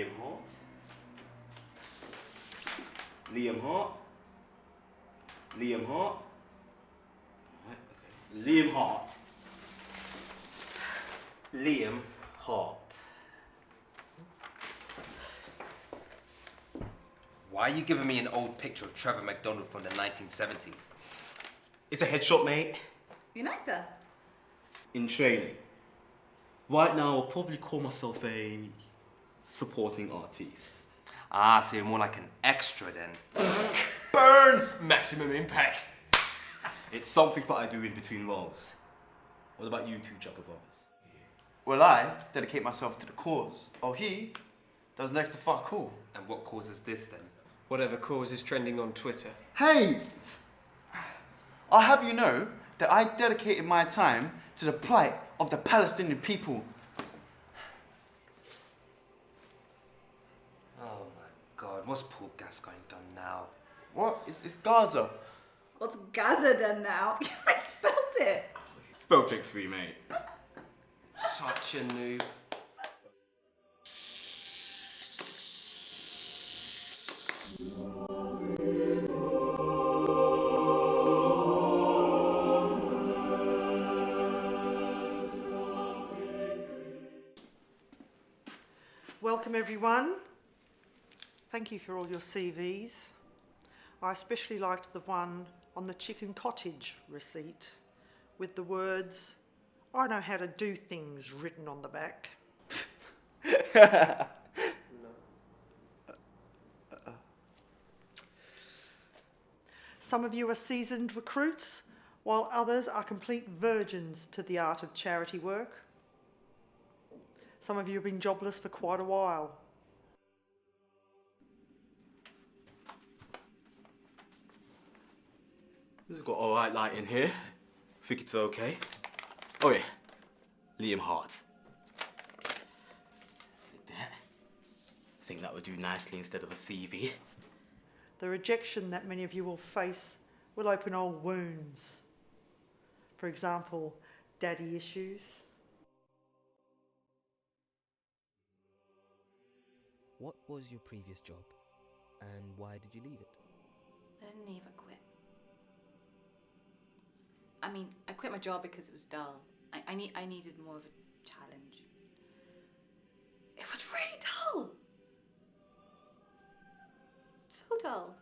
Liam Hart. Liam Hart. Liam Hart. Right, okay. Liam Hart. Liam Hart. Why are you giving me an old picture of Trevor McDonald from the 1970s? It's a headshot, mate. You're an actor? In training. Right now, I'll probably call myself a supporting artist. Ah, so you're more like an extra then. Burn! Maximum impact. It's something that I do in between roles. What about you two Chucker brothers? Well, I dedicate myself to the cause. Oh, he does next to fuck all. And what causes this then? Whatever cause is trending on Twitter. Hey! I'll have you know that I dedicated my time to the plight of the Palestinian people. Oh my God, what's Paul Gascoigne done now? What? It's Gaza. What's Gaza done now? I spelled it. Spell checks for you, mate. Such a noob. Welcome everyone. Thank you for all your CVs. I especially liked the one on the chicken cottage receipt with the words, "I know how to do things" written on the back. Some of you are seasoned recruits, while others are complete virgins to the art of charity work. Some of you have been jobless for quite a while. This has got alright light in here. Think it's okay. Oh yeah, Liam Hart. See that? Think that would do nicely instead of a CV. The rejection that many of you will face will open old wounds. For example, daddy issues. What was your previous job, and why did you leave it? I didn't leave, I quit. I mean, I quit my job because it was dull. I needed more of a challenge. It was really dull. So dull.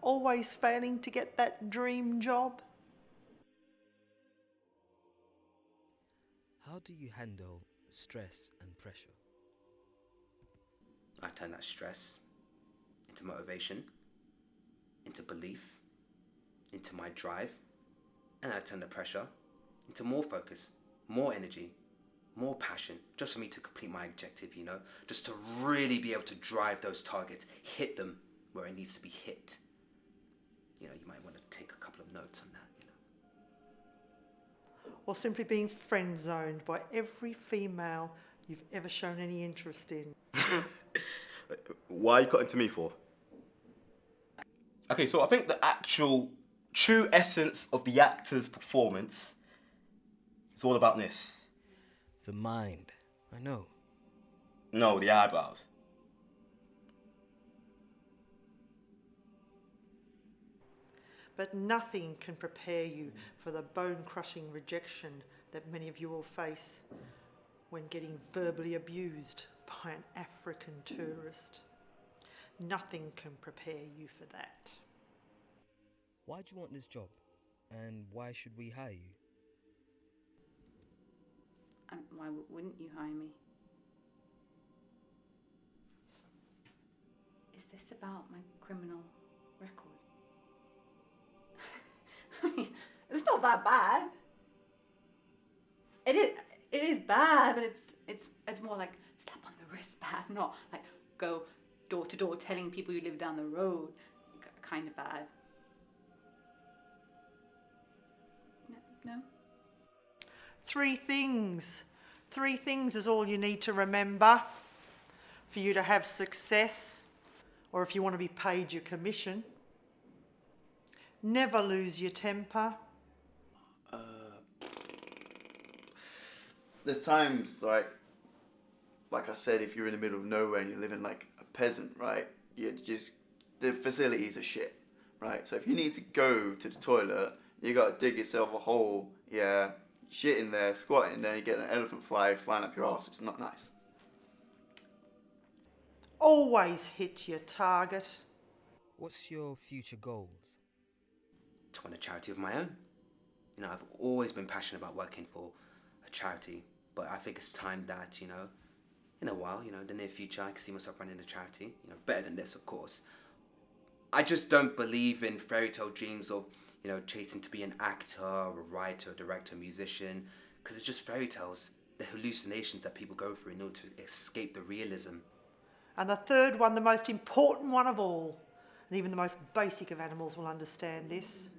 Always failing to get that dream job. How do you handle stress and pressure? I turn that stress into motivation, into belief, into my drive, and I turn the pressure into more focus, more energy, more passion, just for me to complete my objective, you know, just to really be able to drive those targets, hit them where it needs to be hit. You know, you might want to take a couple of notes on that, you know. Or simply being friend-zoned by every female you've ever shown any interest in. Why are you cutting to me for? Okay, so I think the actual true essence of the actor's performance is all about this. The mind, I know. No, the eyebrows. But nothing can prepare you for the bone-crushing rejection that many of you will face when getting verbally abused by an African tourist. Nothing can prepare you for that. Why do you want this job, and why should we hire you? Why wouldn't you hire me? Is this about my criminal record? I mean, it's not that bad. It is bad, but it's more like slap on the wrist bad, not like go door to door telling people you live down the road. Kind of bad. No? Three things is all you need to remember for you to have success, or if you want to be paid your commission. Never lose your temper. There's times like like I said, if you're in the middle of nowhere and you're living like a peasant, right? The facilities are shit, right? So if you need to go to the toilet, you gotta dig yourself a hole, yeah, shit in there, squat in there, you get an elephant flying up your ass. It's not nice. Always hit your target. What's your future goals? To run a charity of my own. You know, I've always been passionate about working for a charity, but I think it's time that, you know, in a while, you know, in the near future, I can see myself running a charity. You know, better than this, of course. I just don't believe in fairy tale dreams of, you know, chasing to be an actor, or a writer, director, musician, because it's just fairy tales. The hallucinations that people go through in order to escape the realism. And the third one, the most important one of all, and even the most basic of animals will understand this.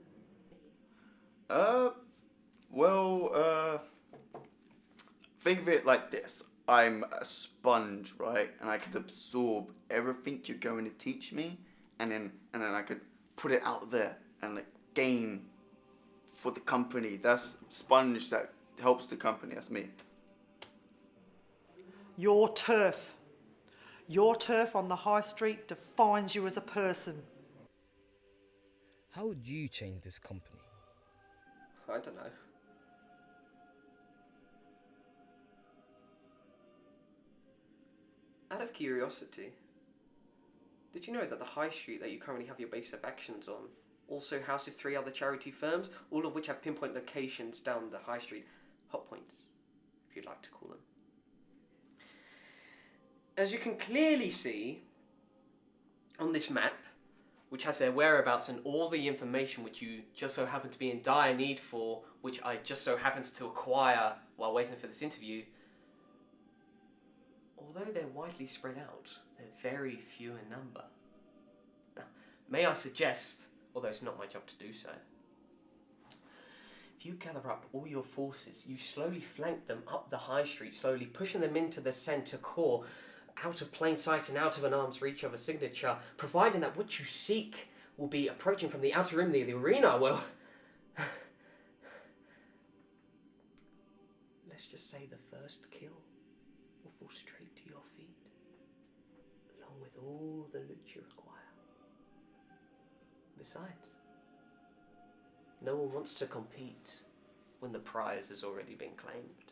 Think of it like this. I'm a sponge, right? And I could absorb everything you're going to teach me, and then I could put it out there and like gain for the company. That's sponge that helps the company. That's me. Your turf. Your turf on the high street defines you as a person. How would you change this company? I don't know. Out of curiosity, did you know that the high street that you currently have your base of actions on also houses 3 other charity firms, all of which have pinpoint locations down the high street? Hot points, if you'd like to call them. As you can clearly see on this map, which has their whereabouts and all the information which you just so happen to be in dire need for, which I just so happened to acquire while waiting for this interview, although they're widely spread out, they're very few in number. Now, may I suggest, although it's not my job to do so, if you gather up all your forces, you slowly flank them up the high street, slowly pushing them into the centre core, out of plain sight and out of an arm's reach of a signature, providing that what you seek will be approaching from the outer rim of the arena, well, let's just say the first kill will fall straight to your feet, along with all the loot you require. Besides, no one wants to compete when the prize has already been claimed.